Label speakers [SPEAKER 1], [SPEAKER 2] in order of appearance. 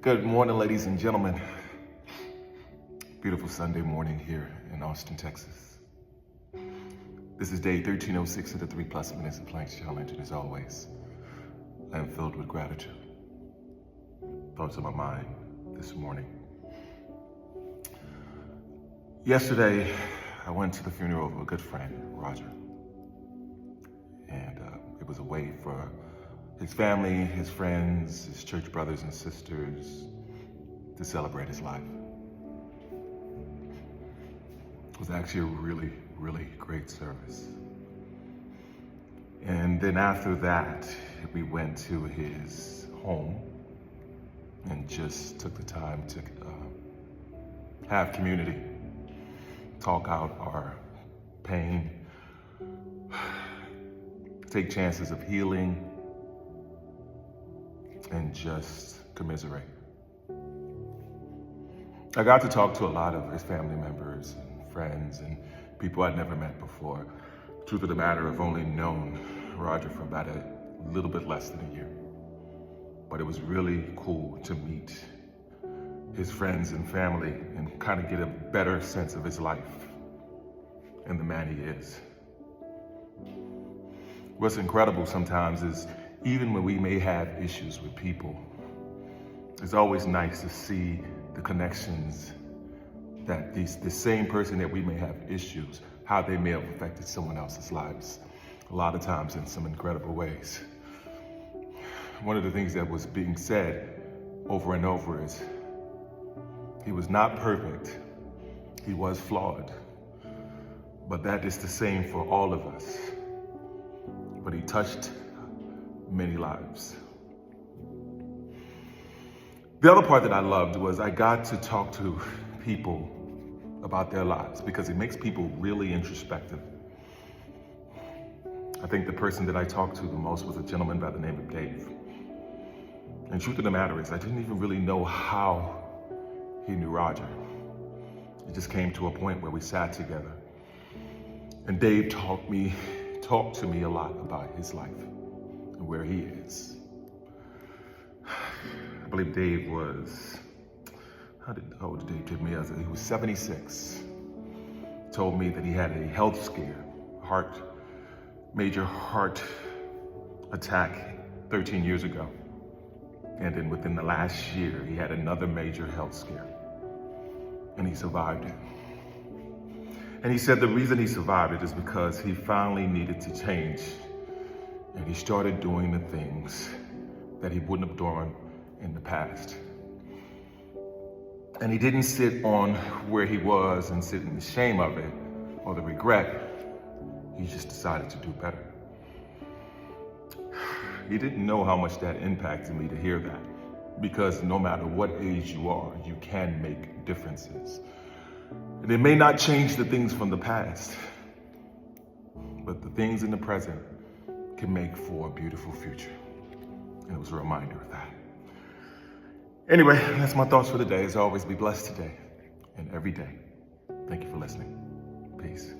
[SPEAKER 1] Good morning, ladies and gentlemen. Beautiful Sunday morning here in Austin, Texas. This is day 1306 of the 3+ Minutes of Planks Challenge, and as always, I am filled with gratitude. Thoughts on my mind this morning. Yesterday, I went to the funeral of a good friend, Roger. And it was a way for his family, his friends, his church brothers and sisters to celebrate his life. It was actually a really, really great service. And then after that, we went to his home and just took the time to have community, talk out our pain, take chances of healing, and just commiserate. I got to talk to a lot of his family members and friends and people I'd never met before. Truth of the matter, I've only known Roger for about a little bit less than a year. But it was really cool to meet his friends and family and kind of get a better sense of his life and the man he is. What's incredible sometimes is even when we may have issues with people, it's always nice to see the connections that the same person that we may have issues, how they may have affected someone else's lives, a lot of times in some incredible ways. One of the things that was being said over and over is, he was not perfect, he was flawed, but that is the same for all of us. But he touched many lives. The other part that I loved was I got to talk to people about their lives because it makes people really introspective. I think the person that I talked to the most was a gentleman by the name of Dave. And truth of the matter is, I didn't even really know how he knew Roger. It just came to a point where we sat together. And Dave talked to me a lot about his life and where he is. I believe Dave was, how old did Dave give me? He was 76. Told me that he had a health scare, major heart attack 13 years ago. And then within the last year, he had another major health scare. And he survived it. And he said the reason he survived it is because he finally needed to change. And he started doing the things that he wouldn't have done in the past. And he didn't sit on where he was and sit in the shame of it or the regret. He just decided to do better. He didn't know how much that impacted me to hear that, because no matter what age you are, you can make differences. And it may not change the things from the past, but the things in the present can make for a beautiful future. And it was a reminder of that. Anyway, that's my thoughts for the day. As always, be blessed today and every day. Thank you for listening. Peace.